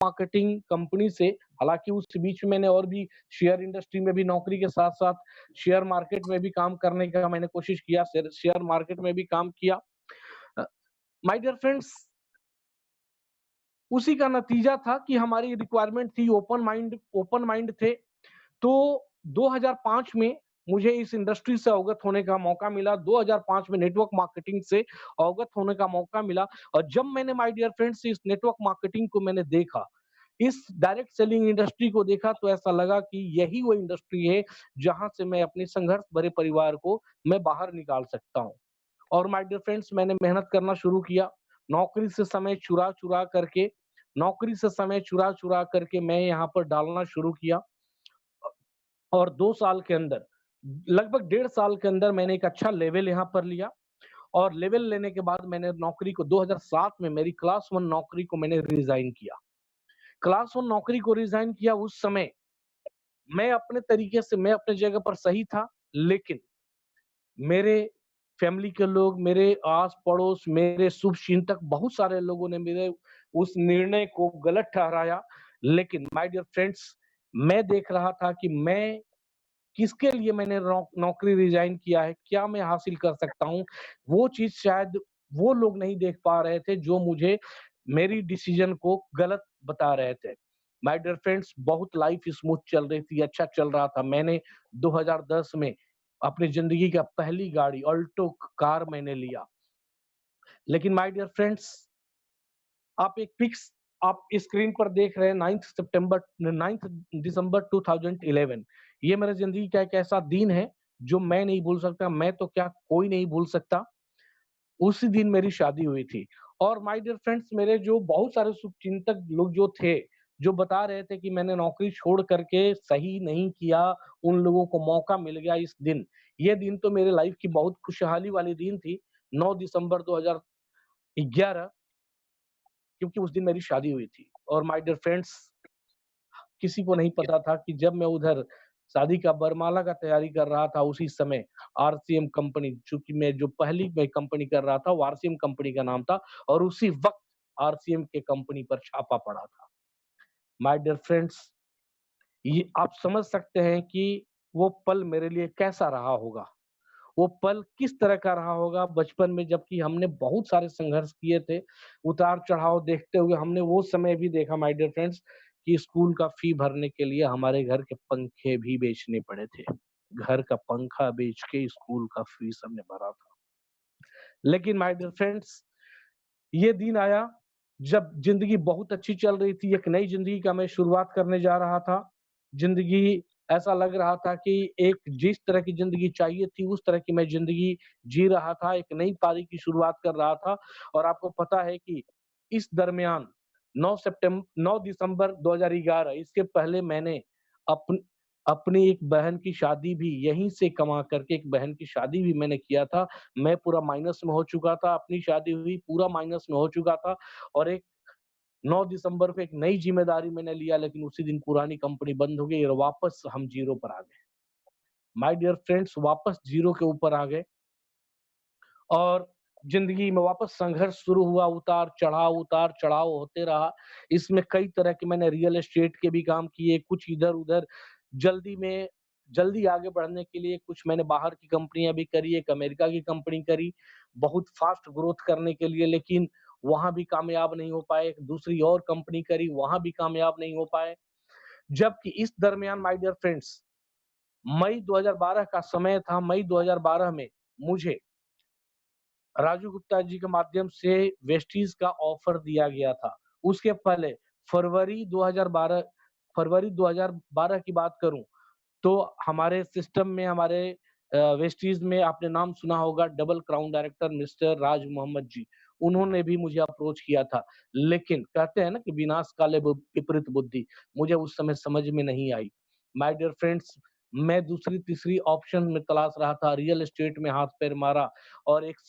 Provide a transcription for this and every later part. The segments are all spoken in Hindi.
मार्केटिंग कंपनी से, हालाँकि उस बीच में मैंने और भी शेयर इंडस्ट्री में भी नौकरी के साथ-साथ शेयर मार्केट में भी काम करने का मैंने कोशिश किया, शेयर मार्केट में भी काम किया। अ, माय डियर फ्रेंड्स, उसी का नतीजा था कि हमारी रिक्वायरमेंट थी, ओपन माइंड थे। तो 2005 में मुझे इस इंडस्ट्री से अवगत होने का मौका मिला, 2005 में नेटवर्क मार्केटिंग से अवगत होने का मौका मिला। और जब मैंने माय डियर फ्रेंड्स इस नेटवर्क मार्केटिंग को मैंने देखा, इस डायरेक्ट सेलिंग इंडस्ट्री को देखा, तो ऐसा लगा कि यही वो इंडस्ट्री है जहाँ से मैं अपने संघर्ष भरे परिवार को मैं बाहर निकाल सकता हूँ। और माय डियर फ्रेंड्स, मैंने मेहनत करना शुरू किया। नौकरी से समय चुरा-चुरा करके नौकरी से समय चुरा-चुरा करके मैं यहाँ पर डालना शुरू किया। और 2 साल के अंदर, लगभग 1.5 साल के अंदर मैंने एक अच्छा लेवल यहाँ पर लिया। और लेवल लेने के बाद मैंने नौकरी को 2007 में मेरी क्लास 1 नौकरी को मैंने रिज़ाइन किया। क्लास 1 नौकरी को रिज़ाइन किया। उस समय मैं अपने तरीके से मैं अपनी जगह पर सही था, लेकिन मेरे फैमिली के लोग, मेरे आस-पड़ोस, मेरे शुभचिंतक बहुत सारे लोगों ने मेरे उस निर्णय को गलत ठहराया। लेकिन माय डियर फ्रेंड्स, मैं देख रहा था कि मैं किसके लिए मैंने नौकरी रिज़ाइन किया है, क्या मैं हासिल कर सकता हूँ, वो चीज़ शायद वो लोग नहीं देख पा रहे थे जो मुझे मेरी डिसीज़न को गलत बता रहे थे। माय डियर फ्रेंड्स, बहुत लाइफ़ स्मूथ चल रही थी, अच्छा चल रहा था। मैंने 2010 में अपनी ज़िंदगी का पहली गाड़ी अल्टो कार मैंने लिया। लेकिन माय डियर फ्रेंड्स, आप एक पिक्स आप स्क्रीन पर देख रहे हैं, 9 दिसंबर 2011। ये मेरे ज़िंदगी का एक ऐसा दिन है जो मैं नहीं भूल सकता, मैं तो क्या कोई नहीं भूल सकता। उसी दिन मेरी शादी हुई थी। और माय डियर फ्रेंड्स, मेरे जो बहुत सारे शुभचिंतक लोग जो थे, जो बता रहे थे कि मैंने नौकरी छोड़ करके सही नहीं किया, उन लोगों को मौका मिल गया इस दिन। ये दिन तो मेरे लाइफ़ की बहुत खुशहाली वाली दिन थी, 9 दिसंबर 2011, क्योंकि उस दिन मेरी शादी हुई थी। और माय डियर फ्रेंड्स, किसी को नहीं पता था कि जब मैं उधर शादी का वरमाला का तैयारी कर रहा था, उसी समय आरसीएम कंपनी, चूँकि मैं जो पहली मैं कंपनी कर रहा था, वो आरसीएम कंपनी का नाम था, और उसी वक़्त आरसीएम के कंपनी पर छापा पड़ा था। माय डियर फ्रेंड्स, ये आप समझ सकते हैं कि वो पल मेरे लिए कैसा रहा होगा। वो पल किस तरह का रहा होगा बचपन में, जबकि हमने बहुत सारे संघर्ष किए थे, उतार-चढ़ाव देखते हुए हमने वो समय भी देखा माय डियर फ्रेंड्स कि स्कूल का फ़ी भरने के लिए हमारे घर के पंखे भी बेचने पड़े थे। घर का पंखा बेच के स्कूल का फ़ीस हमने भरा था। लेकिन माय डियर फ्रेंड्स, ये दिन आया जब ज़िंदगी बहुत अच्छी चल रही थी, एक नई ज़िंदगी का मैं शुरुआत करने जा रहा था। ज़िंदगी ऐसा लग रहा था कि एक जिस तरह की ज़िंदगी चाहिए थी, उस तरह की मैं ज़िंदगी जी रहा था, एक नई पारी की शुरुआत कर रहा था। और आपको पता है कि इस दरमियान 9 दिसंबर 2011, इसके पहले मैंने अपन अपनी एक बहन की शादी भी यहीं से कमा करके एक बहन की शादी भी मैंने किया था। मैं पूरा माइनस में हो चुका था, अपनी शादी हुई, पूरा माइनस में हो चुका था। और एक 9 दिसंबर को एक नई ज़िम्मेदारी मैंने लिया, लेकिन उसी दिन पुरानी कंपनी बंद हो गई और वापस हम ज़ीरो पर आ गए। माय डियर फ्रेंड्स, वापस ज़ीरो के ऊपर आ गए। और ज़िंदगी में वापस संघर्ष शुरू हुआ, उतार-चढ़ाव होते रहा। इसमें कई तरह के मैंने रियल एस्टेट के भी काम किए, कुछ इधर-उधर जल्दी में जल्दी आगे बढ़ने के लिए कुछ मैंने बाहर की कंपनियाँ भी करी, एक अमेरिका की कंपनी करी, बहुत फ़ास्ट ग्रोथ करने के लिए, लेकिन वहाँ भी कामयाब नहीं हो पाए। एक दूसरी और कंपनी करी, वहाँ भी कामयाब नहीं हो पाए। जबकि इस दरमियान माय डियर फ्रेंड्स, मई 2012 का समय था, मई 2012 में मुझे राजू गुप्ता जी के माध्यम से वेस्टीज का ऑफर दिया गया था। उसके पहले फरवरी 2012 फरवरी 2012 की बात करूँ, तो हमारे सिस्टम में हमारे वेस्टीज में आपने नाम सुना होगा, डबल क्राउन डायरेक्टर मिस्टर राज मोहम्मद जी। उन्होंने भी मुझे अप्रोच किया था। लेकिन कहते हैं ना कि विनाश काले विपरीत बुद्धि, मुझे उस समय समझ में नहीं आई। माय डियर फ्रेंड्स, मैं दूसरी तीसरी ऑप्शन में तलाश रहा था, रियल एस्टेट में हाथ पैर मारा। और एक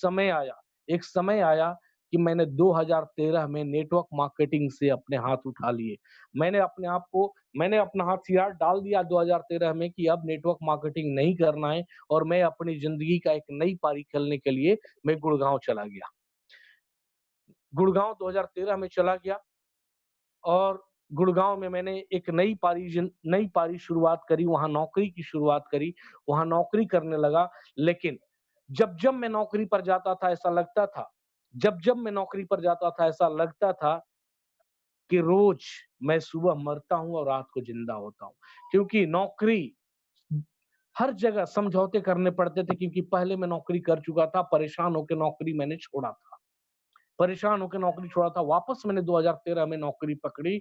समय आया कि मैंने 2013 में नेटवर्क मार्केटिंग से अपने हाथ उठा लिए। मैंने अपना हथियार डाल दिया 2013 में कि अब नेटवर्क मार्केटिंग नहीं करना है, और मैं अपनी ज़िंदगी का एक नई पारी खेलने के लिए मैं गुड़गाँव चला गया। गुड़गाँव 2013 में चला गया। और गुड़गाँव में मैंने एक नई पारी शुरुआत करी, वहाँ नौकरी की शुरुआत करी, वहाँ नौकरी करने लगा। लेकिन जब-जब मैं नौकरी पर जाता था ऐसा लगता था जब-जब मैं नौकरी पर जाता था ऐसा लगता था कि रोज़ मैं सुबह मरता हूँ और रात को ज़िंदा होता हूँ। क्योंकि नौकरी हर जगह समझौते करने पड़ते थे क्योंकि पहले मैं नौकरी कर चुका था, परेशान होके नौकरी मैंने छोड़ा था। परेशान होके नौकरी छोड़ा था, वापस मैंने 2013 में नौकरी पकड़ी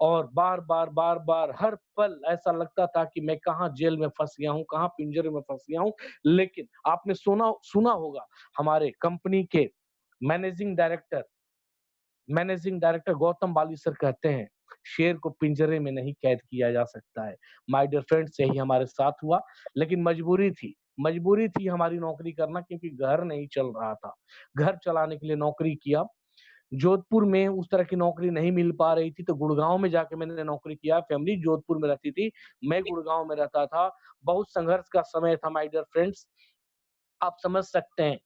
और बार-बार, बार-बार हर पल ऐसा लगता था कि मैं कहाँ जेल में फँस गया हूँ, कहाँ पिंजरे में फँस गया हूँ। लेकिन आपने सुना सुना होगा हमारे कंपनी के managing director managing director Gautam Bali sir कहते हैं, शेर को पिंजरे में नहीं कैद किया जा सकता है। माय डियर फ्रेंड्स यही हमारे साथ हुआ, लेकिन मजबूरी थी हमारी नौकरी करना क्योंकि घर नहीं चल रहा था। घर चलाने के लिए नौकरी किया। जोधपुर में उस तरह की नौकरी नहीं मिल पा रही थी, तो गुड़गाँव में जाके मैंने नौकरी किया। फैमिली जोधपुर में रहती थी, मैं गुड़गाँव में रहता था। बहुत संघर्ष का समय था माय डियर फ्रेंड्स, आप समझ सकते हैं।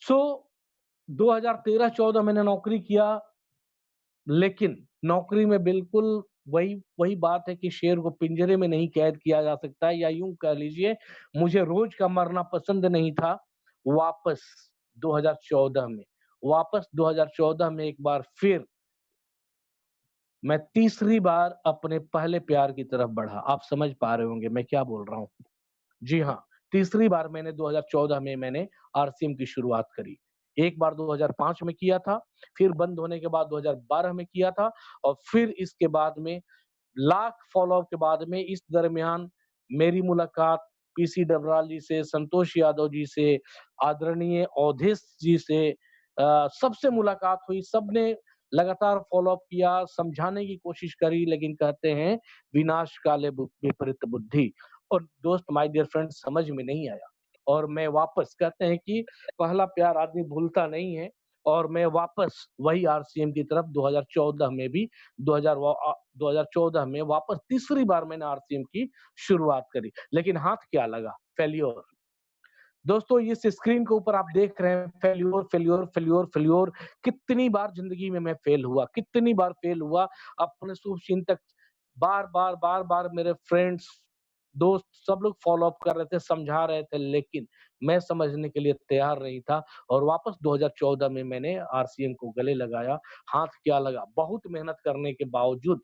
सो 2013-14 मैंने नौकरी किया, लेकिन नौकरी में बिल्कुल वही वही बात है कि शेर को पिंजरे में नहीं कैद किया जा सकता है या यूँ कह लीजिए मुझे रोज़ का मरना पसंद नहीं था। वापस 2014 में वापस 2014 में एक बार फिर मैं तीसरी बार अपने पहले प्यार की तरफ बढ़ा। आप समझ पा रहे होंगे मैं क्या बोल रहा हूँ। जी हाँ, तीसरी बार मैंने 2014 में मैंने आरसीएम की शुरुआत करी। एक बार 2005 में किया था, फिर बंद होने के बाद 2012 में किया था और फिर इसके बाद में लाख फ़ॉलो-अप के बाद में इस दरमियान मेरी मुलाकात पीसी डबराल जी से, संतोष यादव जी से, आदरणीय अवधेश जी से सबसे मुलाकात हुई। सबने लगातार फ़ॉलो-अप किया, समझाने की कोशिश करी लेकिन कहते हैं विनाश काले विपरीत बुद्धि। और दोस्त माय डियर फ्रेंड्स समझ में नहीं आया और मैं वापस कहते हैं कि पहला प्यार आदमी भूलता नहीं है और मैं वापस वही आरसीएम की तरफ 2014 में भी 2014 में वापस तीसरी बार मैंने आरसीएम की शुरुआत करी। लेकिन हाथ क्या लगा? फेल्योर। दोस्तों इस स्क्रीन के ऊपर आप देख रहे हैं फेल्योर, फेल्योर, फेल्योर, फेल्योर। कितनी बार ज़िंदगी में मैं फेल हुआ, कितनी बार फेल हुआ। अपने शुभचिंतक बार-बार, बार-बार मेरे फ्रेंड्स, दोस्त सब लोग फ़ॉलो अप कर रहे थे, समझा रहे थे लेकिन मैं समझने के लिए तैयार नहीं था और वापस 2014 में मैंने आरसीएम को गले लगाया। हाथ क्या लगा, बहुत मेहनत करने के बावजूद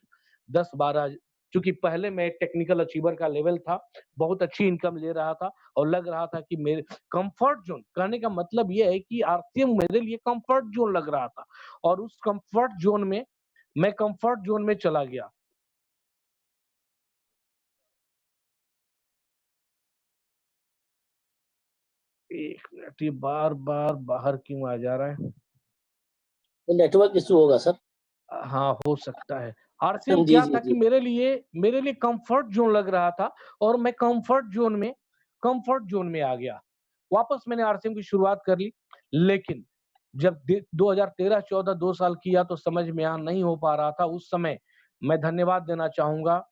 10-12 चूँकि पहले मैं टेक्निकल अचीवर का लेवल था, बहुत अच्छी इनकम ले रहा था और लग रहा था कि मेरे कम्फर्ट ज़ोन कहने का मतलब ये है कि आरसीएम मेरे लिए कम्फर्ट ज़ोन लग रहा था और उस कम्फर्ट ज़ोन में मैं कम्फर्ट ज़ोन में चला गया। 1 मिनट ये बार-बार बाहर क्यों आ जा रहा है? तो नेटवर्क इश्यू होगा सर। हाँ, हो सकता है। आरसीएम जी, क्या जी, था कि जी। मेरे लिए कम्फर्ट ज़ोन लग रहा था और मैं कम्फर्ट ज़ोन में आ गया। वापस मैंने आरसीएम की शुरुआत कर ली, लेकिन जब दे 2013-14 2 साल किया तो समझ में नहीं हो पा रहा था। उस समय मैं धन्यवाद देना चाहूँगा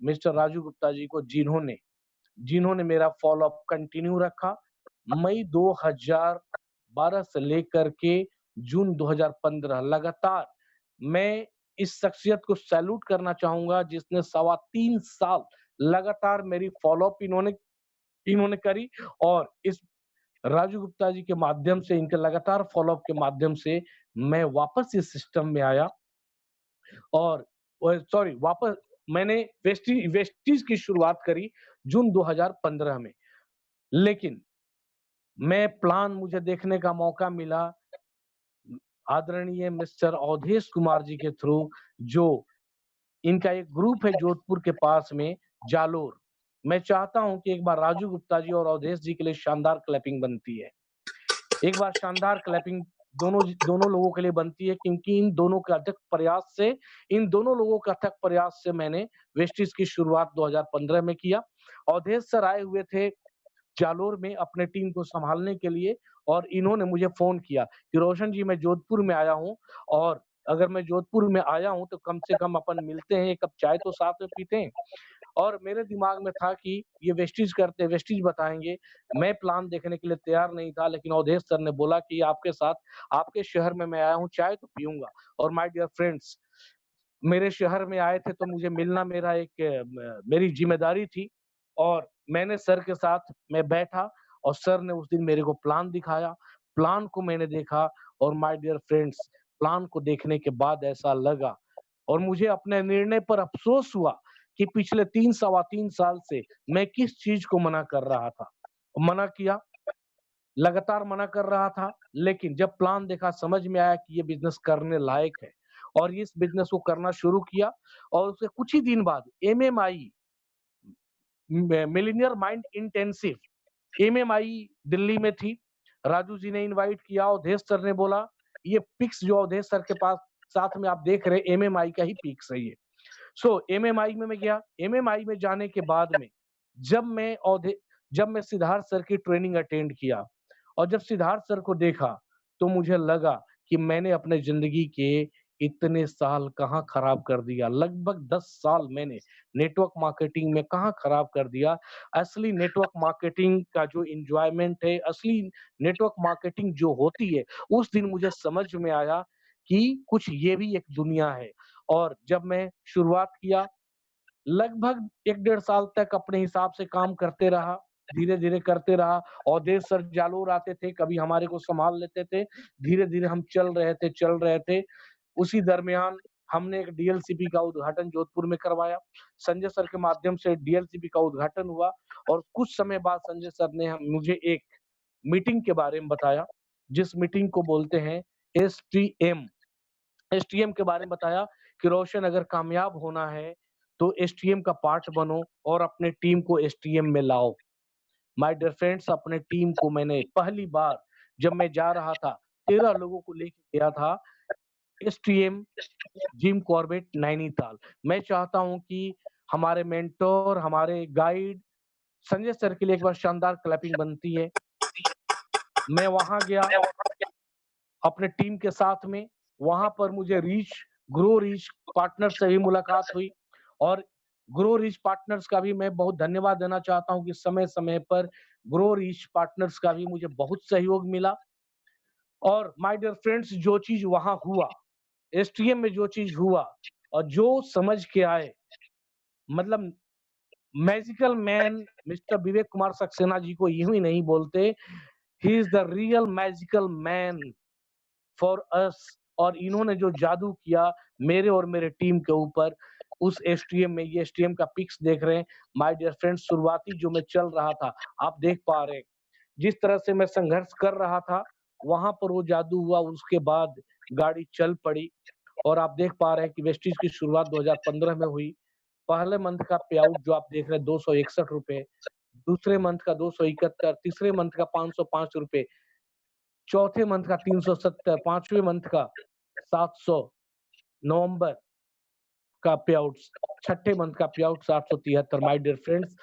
मिस्टर राजू गुप्ता जी को जिन्होंने मेरा फ़ॉलो-अप कंटिन्यू रखा। मई 2012 से लेकर के जून 2015 लगातार मैं इस शख्सियत को सैल्यूट करना चाहूँगा जिसने सवा 3 साल लगातार मेरी फ़ॉलो-अप इन्होंने इन्होंने करी और इस राजू गुप्ता जी के माध्यम से इनके लगातार फ़ॉलो-अप के माध्यम से मैं वापस इस सिस्टम में आया और सॉरी वापस मैंने वेस्टीज की शुरुआत करी जून 2015 में। लेकिन मैं प्लान मुझे देखने का मौका मिला आदरणीय मिस्टर अवधेश कुमार जी के थ्रू जो इनका एक ग्रुप है जोधपुर के पास में जालोर। मैं चाहता हूँ कि एक बार राजू गुप्ता जी और अवधेश जी के लिए शानदार क्लैपिंग बनती है। एक बार शानदार क्लैपिंग दोनों लोगों के लिए बनती है क्योंकि इन दोनों लोगों के अथक प्रयास से मैंने वेस्टीज की शुरुआत 2015 में किया। अवधेश सर आए हुए थे जालोर में अपने टीम को सँभालने के लिए और इन्होंने मुझे फ़ोन किया कि रोशन जी मैं जोधपुर में आया हूँ और अगर मैं जोधपुर में आया हूँ तो कम से कम अपन मिलते हैं, 1 कप चाय तो साथ में पीते हैं। और मेरे दिमाग में था कि ये वेस्टीज बताएँगे। मैं प्लान देखने के लिए तैयार नहीं था लेकिन अवधेश सर ने बोला कि आपके साथ आपके शहर में मैं आया हूँ, चाय तो पीऊँगा। और माय डियर फ्रेंड्स मेरे शहर में आए थे तो मुझे मिलना मेरा एक मेरी ज़िम्मेदारी थी और मैंने सर के साथ मैं बैठा और सर ने उस दिन मेरे को प्लान दिखाया। प्लान को मैंने देखा और माय डियर फ्रेंड्स, प्लान को देखने के बाद ऐसा लगा और मुझे अपने निर्णय पर अफ़सोस हुआ कि पिछले 3 सवा 3 साल से मैं किस चीज़ को मना कर रहा था। मना किया, लगातार मना कर रहा था, लेकिन जब प्लान देखा समझ में आया कि ये बिज़नेस करने लायक है और इस बिज़नेस को करना शुरू किया और उसके कुछ ही दिन बाद MMI Millionaire mind intensive MMI Delhi में थी। राजू जी ने इनवाइट किया, अवधेश सर ने बोला, ये पिक्स जो अवधेश सर के पास साथ में आप देख रहे हैं एमएमआई का ही पिक्स है ये। सो एमएमआई में मैं गया, एमएमआई में जाने के बाद में जब मैं औधे जब मैं सिद्धार्थ सर की ट्रेनिंग अटेंड किया और जब सिद्धार्थ सर को देखा, तो मुझे लगा कि मैंने अपने ज़िंदगी के इतने साल कहाँ खराब कर दिया। लगभग 10 साल मैंने नेटवर्क मार्केटिंग में कहाँ खराब कर दिया। असली नेटवर्क मार्केटिंग का जो एन्जॉयमेंट है, असली नेटवर्क मार्केटिंग जो होती है, उस दिन मुझे समझ में आया कि कुछ ये भी एक दुनिया है। और जब मैं शुरुआत किया, लगभग 1 डेढ़ साल तक अपने हिसाब से काम करते रहा, धीरे-धीरे करते रहा। अवधेश सर जालोर आते थे, कभी हमारे को सँभाल लेते थे। धीरे-धीरे हम चल रहे थे। उसी दरमियान हमने एक डीएलसीपी का उद्घाटन जोधपुर में करवाया। संजय सर के माध्यम से डीएलसीपी का उद्घाटन हुआ और कुछ समय बाद संजय सर ने मुझे एक मीटिंग के बारे में बताया, जिस मीटिंग को बोलते हैं एसटीएम। एसटीएम के बारे में बताया कि रोशन अगर कामयाब होना है, तो एसटीएम का पार्ट बनो और अपने टीम को एसटीएम में लाओ। माय डियर फ्रेंड्स, अपने टीम को मैंने पहली बार जब मैं जा रहा था, 13 लोगों को लेके गया था एसटीएम जिम कॉर्बेट नैनीताल। मैं चाहता हूँ कि हमारे मेंटर, हमारे गाइड संजय सर के लिए एक बार शानदार क्लैपिंग बनती है। मैं वहाँ गया अपने टीम के साथ में, वहाँ पर मुझे ग्रो रीच पार्टनर से भी मुलाकात हुई और ग्रो रीच पार्टनर्स का भी मैं बहुत धन्यवाद देना चाहता हूँ कि समय-समय पर ग्रो रीच पार्टनर्स का भी मुझे बहुत सहयोग मिला और माय डियर फ्रेंड्स जो चीज़ वहाँ हुआ, एसटीएम में जो चीज़ हुआ और जो समझ के आए, मतलब magical man mister Vivek Kumar Saxena ji को यूँ ही नहीं बोलते, he is the real magical man for us और इन्होंने जो जादू किया मेरे और मेरे टीम के ऊपर उस एसटीएम में, ये एसटीएम का पिक्स देख रहे हैं माय डियर फ्रेंड्स, शुरुआती जो मैं चल रहा था आप देख पा रहे हैं जिस तरह से मैं संघर्ष कर रहा था वहां पर वो जादू हुआ। उसके बाद गाड़ी चल पड़ी और आप देख पा रहे हैं कि वेस्टीज की शुरुआत 2015 में हुई। पहले मंथ का पे आउट जो आप देख रहे हैं ₹261, दूसरे मंथ का 271, तीसरे मंथ का ₹505, चौथे मंथ का 370, पांचवें मंथ का 700, नवंबर का पे आउट, छठे मंथ का पे आउट 773। माय डियर फ्रेंड्स,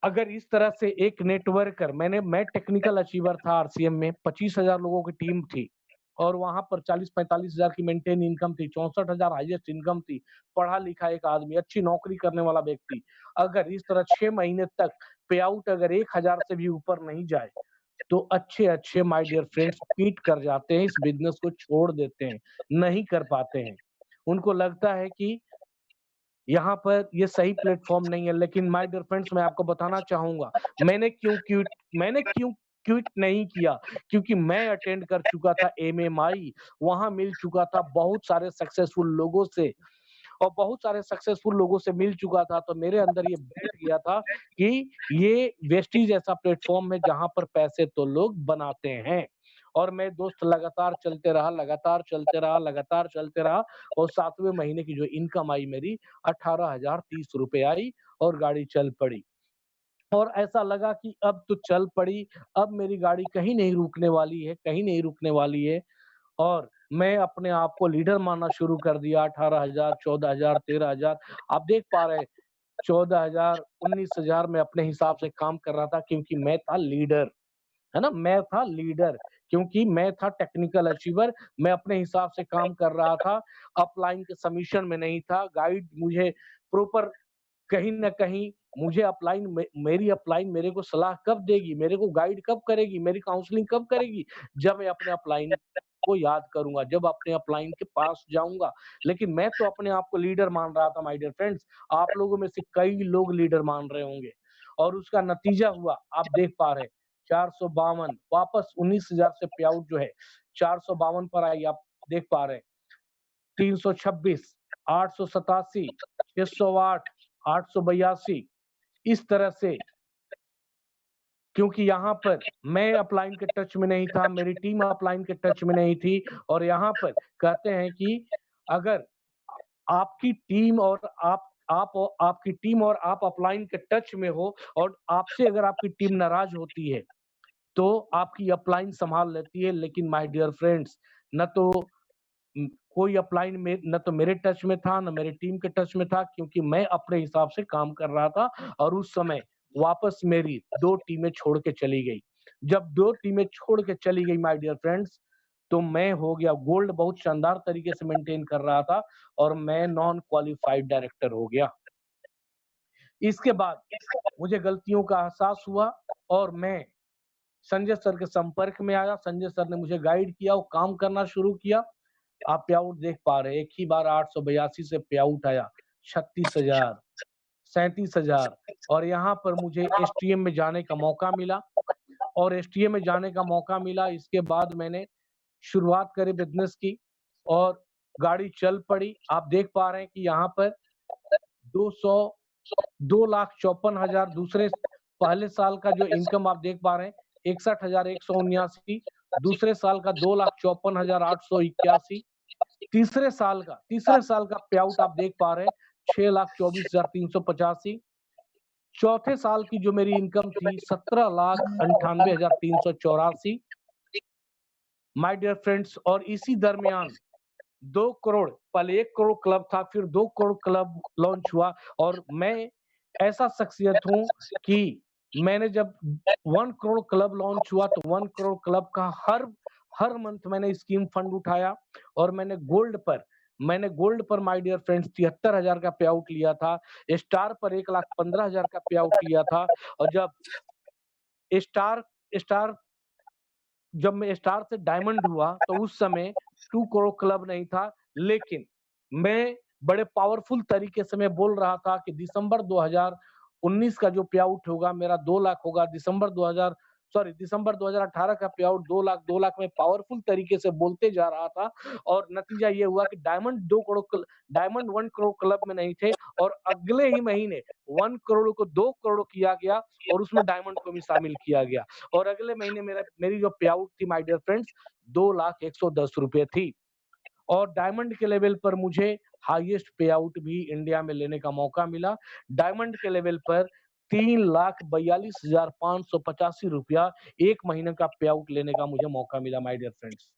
अगर इस तरह से एक नेटवर्कर मैं टेक्निकल अचीवर था आरसीएम में, 25,000 लोगों की टीम थी और वहां पर 40-45,000 की मेंटेन इनकम थी, 64,000 हाईएस्ट इनकम थी, पढ़ा लिखा एक आदमी, अच्छी नौकरी करने वाला व्यक्ति, अगर इस तरह 6 महीने तक पे आउट अगर 1,000 से भी ऊपर नहीं जाए तो अच्छे-अच्छे माय डियर फ्रेंड्स क्विट कर जाते हैं, इस बिज़नेस को छोड़ देते हैं, नहीं कर पाते हैं। उनको लगता है कि यहाँ पर ये सही प्लेटफ़ॉर्म नहीं है, लेकिन माय डियर फ्रेंड्स मैं आपको बताना चाहूँगा, मैंने क्यों क्विट नहीं किया, क्योंकि मैं अटेंड कर चुका था एमएमआई, वहाँ मिल चुका था बहुत सारे सक्सेसफुल लोगों से और बहुत सारे सक्सेसफुल लोगों से मिल चुका था, तो मेरे अंदर ये बैठ गया था कि ये वेस्टीज ऐसा प्लेटफ़ॉर्म है जहाँ पर पैसे तो लोग बनाते हैं। और मैं दोस्त लगातार चलते रहा और 7वें महीने की जो इनकम आई मेरी ₹18,030 आई और गाड़ी चल पड़ी। और ऐसा लगा कि अब तो चल पड़ी, अब मेरी गाड़ी कहीं नहीं रुकने वाली है, कहीं नहीं रुकने वाली है। और मैं अपने आप को लीडर मानना शुरू कर दिया 18,000, 14,000, 13,000 आप देख पा रहे हैं 14,000, 19,000 मैं अपने हिसाब से काम कर रहा था क्योंकि मैं था लीडर, है ना? मैं था लीडर क्योंकि मैं था टेक्निकल अचीवर, मैं अपने हिसाब से काम कर रहा था, अपलाइन के सबमिशन में नहीं था, गाइड मुझे प्रॉपर कहीं न कहीं मुझे मेरी अपलाइन मेरे को सलाह कब देगी, मेरे को गाइड कब करेगी, मेरी काउंसलिंग कब करेगी, जब मैं अपने अपलाइन को याद करूँगा, जब अपने अपलाइन के पास जाऊँगा। लेकिन मैं तो अपने आप को लीडर मान रहा था माय डियर फ्रेंड्स, आप लोगों में से कई लोग लीडर मान रहे होंगे और उसका नतीजा हुआ आप देख पा रहे हैं 452 वापस 19,000 से पे आउट जो है 452 पर आई आप देख पा रहे हैं। 326, 887, 608, 882 इस तरह से क्योंकि यहाँ पर मैं अपलाइन के टच में नहीं था, मेरी टीम अपलाइन के टच में नहीं थी और यहाँ पर कहते हैं कि अगर आपकी टीम और आपकी टीम और आप अपलाइन के टच में हो और आपसे अगर आपकी टीम नाराज़ होती है, तो आपकी अपलाइन सँभाल लेती है। लेकिन माय डियर फ्रेंड्स न तो कोई अपलाइन में न तो मेरे टच में था, न मेरी टीम के टच में था क्योंकि मैं अपने हिसाब से काम कर रहा था और उस समय वापस मेरी 2 टीमें छोड़ के चली गई। जब 2 टीमें छोड़ के चली गई माय डियर फ्रेंड्स, तो मैं हो गया गोल्ड बहुत शानदार तरीके से मेंटेन कर रहा था और मैं नॉन क्वालिफाइड डायरेक्टर हो गया। इसके बाद मुझे गलतियों का एहसास हुआ और मैं संजय सर के संपर्क में आया, संजय सर ने मुझे गाइड किया और काम करना शुरू किया। आप पे आउट देख पा रहे हैं, एक ही बार 882 से पे आउट आया, 36,000, 37,000 और यहाँ पर मुझे एसटीएम में जाने का मौका मिला और एसटीएम में जाने का मौका मिला, इसके बाद मैंने शुरुआत करी बिज़नेस की और गाड़ी चल पड़ी। आप देख पा रहे हैं कि यहाँ पर 200 2,54,000 दूसरे पहले साल का जो इनकम आप देख पा रहे हैं, 61,179 दूसरे साल का 2,54,881 तीसरे साल का पे आउट आप देख पा रहे हैं 6,24,385 चौथे साल की जो मेरी इनकम थी 17,98,384 माय डियर फ्रेंड्स और इसी दरमियान 2 करोड़ पहले 1 करोड़ क्लब था, फिर 2 करोड़ क्लब लॉन्च हुआ और मैं ऐसा शख्सियत हूँ कि मैंने जब 1 करोड़ क्लब लॉन्च हुआ तो 1 करोड़ क्लब का हर हर मंथ मैंने स्कीम फंड उठाया और मैंने गोल्ड पर माय डियर फ्रेंड्स 73,000 का पे आउट लिया था, स्टार पर 1,15,000 का पे आउट लिया था और स्टार स्टार जब मैं स्टार से डायमंड हुआ तो उस समय 2 करोड़ क्लब नहीं था, लेकिन मैं बड़े पावरफुल तरीके से मैं बोल रहा था कि दिसंबर 2019 का जो पे आउट होगा मेरा 2 लाख होगा, दिसंबर 2018 का पे आउट 2 लाख मैं पावरफुल तरीके से बोलते जा रहा था और नतीजा ये हुआ कि डायमंड 1 करोड़ क्लब में नहीं थे और अगले ही महीने 1 करोड़ को 2 करोड़ किया गया और उसमें डायमंड को भी शामिल किया गया। और अगले महीने मेरी जो पे आउट थी माय डियर फ्रेंड्स 2,110 रुपए थी और डायमंड के लेवल पर मुझे हाईएस्ट पे आउट भी इंडिया में लेने का मौका मिला। डायमंड के लेवल पर 3,42,585 रुपया 1 महीने का पे आउट लेने का मुझे मौका मिला माय डियर फ्रेंड्स।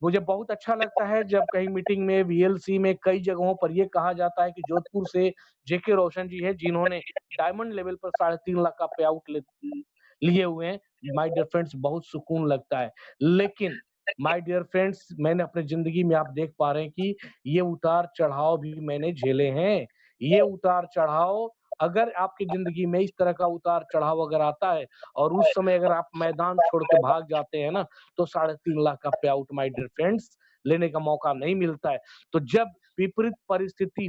मुझे बहुत अच्छा लगता है जब कहीं मीटिंग में, वीएलसी में कई जगहों पर ये कहा जाता है कि जोधपुर से जेके रोशन जी हैं जिन्होंने डायमंड लेवल पर 3.5 लाख का पे आउट लिए हुए हैं। माय डियर फ्रेंड्स बहुत सुकून लगता है। लेकिन माय डियर फ्रेंड्स मैंने अपनी ज़िंदगी में आप देख पा रहे हैं कि ये उतार-चढ़ाव भी मैंने झेले हैं। ये उतार-चढ़ाव अगर आपकी ज़िंदगी में इस तरह का उतार-चढ़ाव अगर आता है और उस समय अगर आप मैदान छोड़ के भाग जाते हैं ना, तो 3.5 लाख का पे आउट माय डियर फ्रेंड्स लेने का मौका नहीं मिलता है। तो जब विपरीत परिस्थिति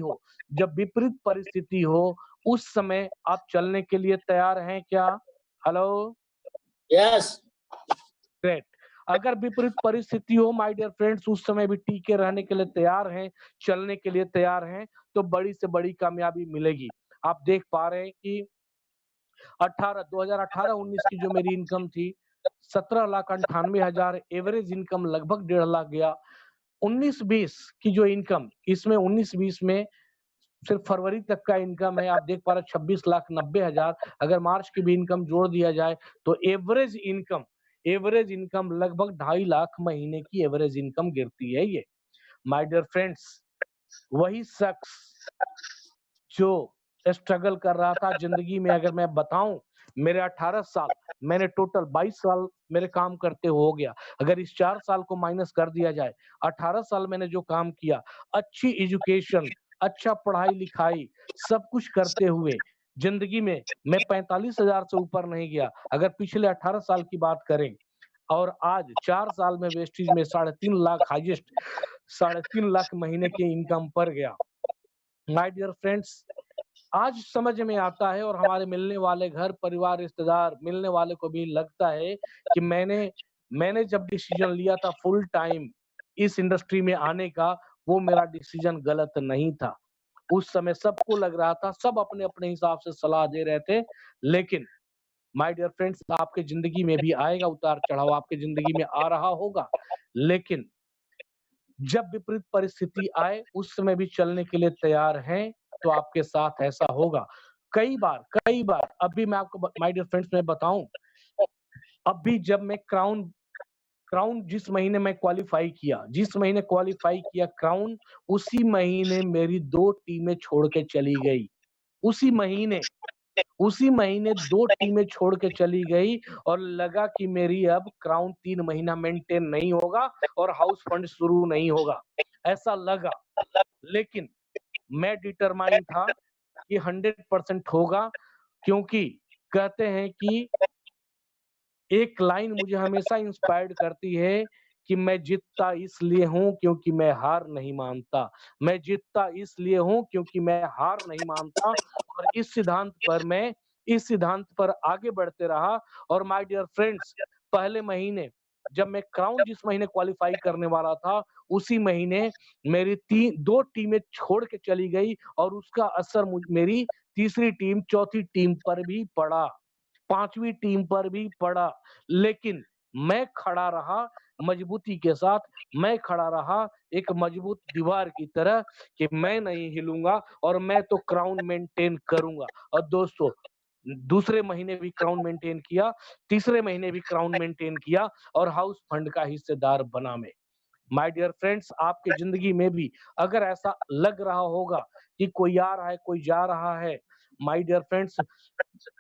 हो, उस समय आप चलने के लिए तैयार हैं क्या? हेलो? यस। ग्रेट। अगर विपरीत परिस्थिति हो माय डियर फ्रेंड्स उस समय भी टीके रहने के लिए तैयार हैं, चलने के लिए तैयार हैं, तो बड़ी से बड़ी कामयाबी मिलेगी। आप देख पा रहे हैं कि 2018-19 की जो मेरी इनकम थी 17,98,000 एवरेज इनकम लगभग 1.5 लाख गया। 19-20 की जो इनकम इसमें 19-20 में सिर्फ फरवरी तक का इनकम है, आप देख पा रहे हैं 26,90,000 अगर मार्च की भी इनकम जोड़ दिया जाए तो एवरेज इनकम लगभग 2.5 लाख महीने की एवरेज इनकम गिरती है ये। माय डियर फ्रेंड्स वही शख्स जो स्ट्रगल कर रहा था ज़िंदगी में अगर मैं बताऊँ मेरे 18 साल मैंने टोटल 22 साल मेरे काम करते हो गया। अगर इस 4 साल को माइनस कर दिया जाए, 18 साल मैंने जो काम किया, अच्छी एजुकेशन, अच्छा पढ़ाई-लिखाई, सब कुछ करते हुए ज़िंदगी में मैं 45,000 से ऊपर नहीं गया। अगर पिछले 18 साल की बात करें, और आज 4 साल में वेस्टीज में 3.5 लाख हाईएस्ट 3.5 लाख महीने की इनकम पर गया। माय डियर फ्रेंड्स, आज समझ में आता है और हमारे मिलने वाले घर परिवार रिश्तेदार मिलने वाले को भी लगता है कि मैंने जब डिसीजन लिया था फुल टाइम इस इंडस्ट्री में आने का, वो मेरा डिसीजन गलत नहीं था। उस समय सबको लग रहा था, सब अपने-अपने हिसाब से सलाह दे रहे थे, लेकिन माय डियर फ्रेंड्स, आपकी ज़िंदगी में भी आएगा उतार-चढ़ाव, आपकी ज़िंदगी में आ रहा होगा, लेकिन जब विपरीत परिस्थिति आए, उस समय भी चलने के लिए तैयार हैं, तो आपके साथ ऐसा होगा। कई बार अभी मैं आपको माय डियर फ्रेंड्स मैं बताऊँ, अभी जब मैं क्राउन क्राउन जिस महीने क्वालीफाई किया क्राउन, उसी महीने मेरी 2 टीमें छोड़ के चली गई। उसी महीने उसी महीने 2 टीमें छोड़ के चली गई और लगा कि मेरी अब क्राउन 3 महीना मेंटेन नहीं होगा और हाउस फंड शुरू नहीं होगा, ऐसा लगा। लेकिन मैं डिटरमाइन था कि 100% होगा, क्योंकि कहते हैं कि एक लाइन मुझे हमेशा इंस्पायर्ड करती है कि मैं जीतता इसलिए हूँ क्योंकि मैं हार नहीं मानता। मैं जीतता इसलिए हूँ क्योंकि मैं हार नहीं मानता और इस सिद्धांत पर आगे बढ़ते रहा और माय डियर फ्रेंड्स, पहले महीने जब मैं क्राउन जिस महीने क्वालीफाई करने वाला था, उसी महीने मेरी 2 टीमें छोड़ के चली गई और उसका असर मेरी तीसरी टीम, चौथी टीम पर भी पड़ा। 5वीं टीम पर भी पड़ा, लेकिन मैं खड़ा रहा मजबूती के साथ, मैं खड़ा रहा एक मजबूत दीवार की तरह कि मैं नहीं हिलूँगा और मैं तो क्राउन मेंटेन करूँगा। और दोस्तों, दूसरे महीने भी क्राउन मेंटेन किया, तीसरे महीने भी क्राउन मेंटेन किया और हाउस फंड का हिस्सेदार बना मैं। माय डियर फ्रेंड्स, आपकी ज़िंदगी में भी अगर ऐसा लग रहा होगा कि कोई आ रहा है, कोई जा रहा है, माय डियर फ्रेंड्स,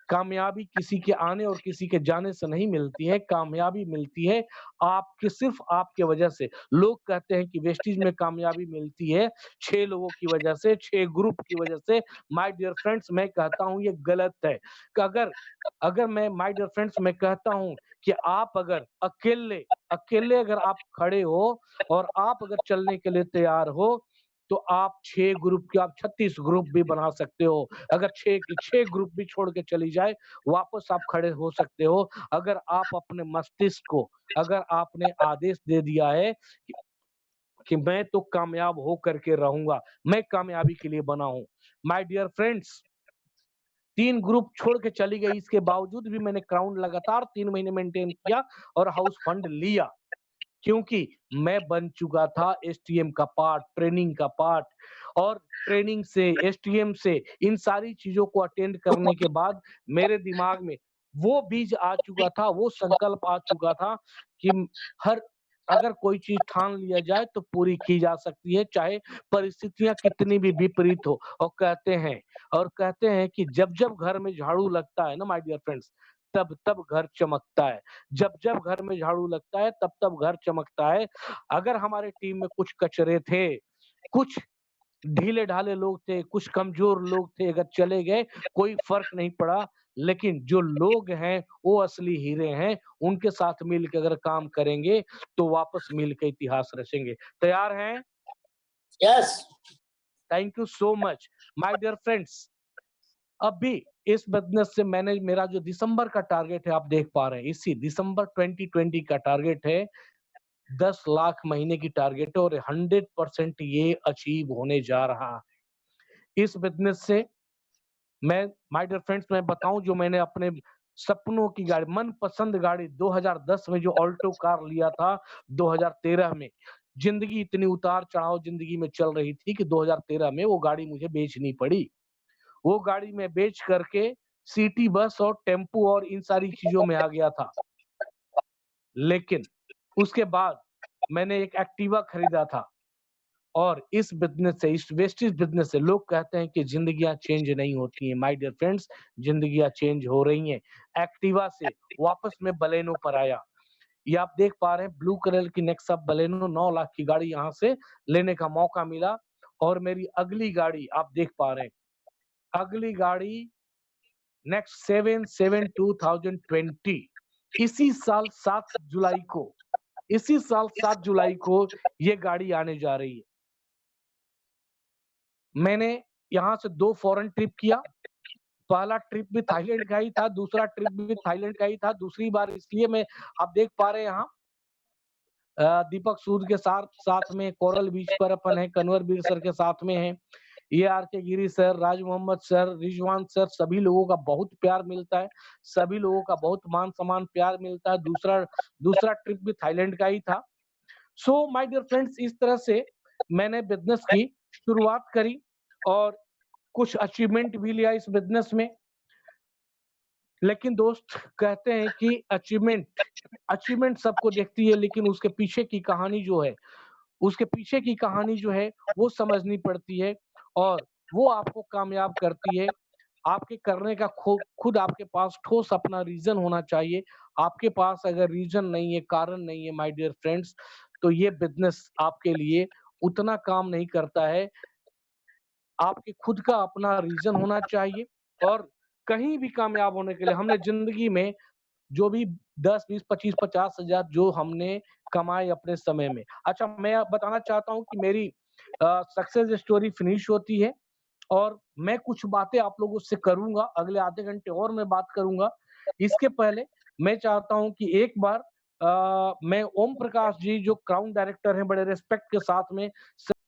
कामयाबी किसी के आने और किसी के जाने से नहीं मिलती है, कामयाबी मिलती है आपके सिर्फ़ आपके वजह से। लोग कहते हैं कि वेस्टीज में कामयाबी मिलती है 6 लोगों की वजह से, 6 ग्रुप की वजह से। माय डियर फ्रेंड्स, मैं कहता हूँ ये गलत है। कि अगर अगर मैं माय डियर फ्रेंड्स मैं कहता हूँ कि आप अगर अकेले अगर आप खड़े हो और आप अगर चलने के लिए तैयार हो, तो आप 6 ग्रुप के आप 36 ग्रुप भी बना सकते हो। अगर 6 की 6 ग्रुप भी छोड़ के चली जाए, वापस आप खड़े हो सकते हो। अगर आप अपने मस्तिष्क को अगर आपने आदेश दे दिया है कि मैं तो कामयाब हो करके रहूँगा, मैं कामयाबी के लिए बना हूँ। माय डियर फ्रेंड्स, 3 ग्रुप छोड़ के चली गई, इसके बावजूद भी मैंने क्राउन लगातार 3 महीने मेंटेन किया और हाउस फंड लिया। क्योंकि मैं बन चुका था एसटीएम का पार्ट, ट्रेनिंग का पार्ट और ट्रेनिंग से, एसटीएम से इन सारी चीज़ों को अटेंड करने के बाद मेरे दिमाग में वो बीज आ चुका था, वो संकल्प आ चुका था कि हर अगर कोई चीज़ ठान लिया जाए तो पूरी की जा सकती है, चाहे परिस्थितियाँ कितनी भी विपरीत हो। और कहते हैं कि जब-जब घर में झाड़ू लगता है ना माय डियर फ्रेंड्स, तब-तब घर चमकता है। जब-जब घर में झाड़ू लगता है, तब-तब घर चमकता है। अगर हमारे टीम में कुछ कचरे थे, कुछ ढीले-ढाले लोग थे, कुछ कमज़ोर लोग थे, अगर चले गए, कोई फ़र्क नहीं पड़ा। लेकिन जो लोग हैं, वो असली हीरे हैं। उनके साथ मिल के अगर काम करेंगे, तो वापस मिल के इतिहास रचेंगे। तैयार हैं? Yes. Thank you so much. My dear friends, अभी इस बिज़नेस से मैंने मेरा जो दिसंबर का टारगेट है, आप देख पा रहे हैं, इसी दिसंबर 2020 का टारगेट है, 10 लाख महीने की टारगेट है और 100% ये अचीव होने जा रहा है। इस बिज़नेस से मैं माय डियर फ्रेंड्स मैं बताऊँ, जो मैंने अपने सपनों की गाड़ी, मनपसंद गाड़ी 2010 में जो ऑल्टो कार लिया था, 2013 में, ज़िंदगी इतनी उतार-चढ़ाव ज़िंदगी में चल रही थी कि 2013 में वो गाड़ी मुझे बेचनी पड़ी। वो गाड़ी मैं बेच करके सिटी बस और टेम्पू और इन सारी चीज़ों में आ गया था। लेकिन उसके बाद मैंने एक एक्टिवा खरीदा था और इस बिज़नेस से, इस वेस्टेज बिज़नेस से लोग कहते हैं कि ज़िंदगियाँ चेंज नहीं होती हैं। माय डियर फ्रेंड्स, ज़िंदगियाँ चेंज हो रही हैं। एक्टिवा से वापस मैं बलेनो पर आया। ये आप देख पा रहे हैं, ब्लू कलर की नेक्सा बलेनो 9 लाख की गाड़ी यहाँ से लेने का मौका मिला और मेरी अगली गाड़ी आप देख पा रहे हैं। अगली गाड़ी नेक्स्ट 7/7/2020 इसी साल 7 जुलाई को ये गाड़ी आने जा रही है। मैंने यहाँ से 2 फॉरेन ट्रिप किया। पहला ट्रिप भी थाईलैंड का ही था, दूसरा ट्रिप भी थाईलैंड का ही था। दूसरी बार इसलिए मैं आप देख पा रहे हैं यहाँ दीपक सूद के साथ में कोरल बीच पर अपन है, कन्वर वीर सर के साथ में है, आर के गिरी सर, राज मोहम्मद सर, रिजवान सर, सभी लोगों का बहुत प्यार मिलता है, सभी लोगों का बहुत मान सम्मान प्यार मिलता है। दूसरा दूसरा ट्रिप भी थाईलैंड का ही था। सो माय डियर फ्रेंड्स, इस तरह से मैंने बिजनेस की शुरुआत करी और कुछ अचीवमेंट भी लिया इस बिजनेस में। लेकिन दोस्त कहते हैं कि अचीवमेंट सबको दिखती है, लेकिन उसके पीछे की कहानी जो है वो समझनी पड़ती है और वो आपको कामयाब करती है। आपके करने का खुद आपके पास ठोस अपना रीजन होना चाहिए। आपके पास अगर रीजन नहीं है, कारण नहीं है माय डियर फ्रेंड्स, तो ये बिजनेस आपके लिए उतना काम नहीं करता है। आपके खुद का अपना रीजन होना चाहिए और कहीं भी कामयाब होने के लिए हमने जिंदगी में जो भी 10, 20, 25, 50,000 जो हमने कमाए अपने समय में। अच्छा, मैं अब बताना चाहता हूँ कि मेरी सक्सेस स्टोरी फिनिश होती है और मैं कुछ बातें आप लोगों से करूँगा, अगले आधे घंटे और मैं बात करूँगा। इसके पहले मैं चाहता हूँ कि एक बार मैं ओम प्रकाश जी जो क्राउन डायरेक्टर हैं, बड़े रिस्पेक्ट के साथ में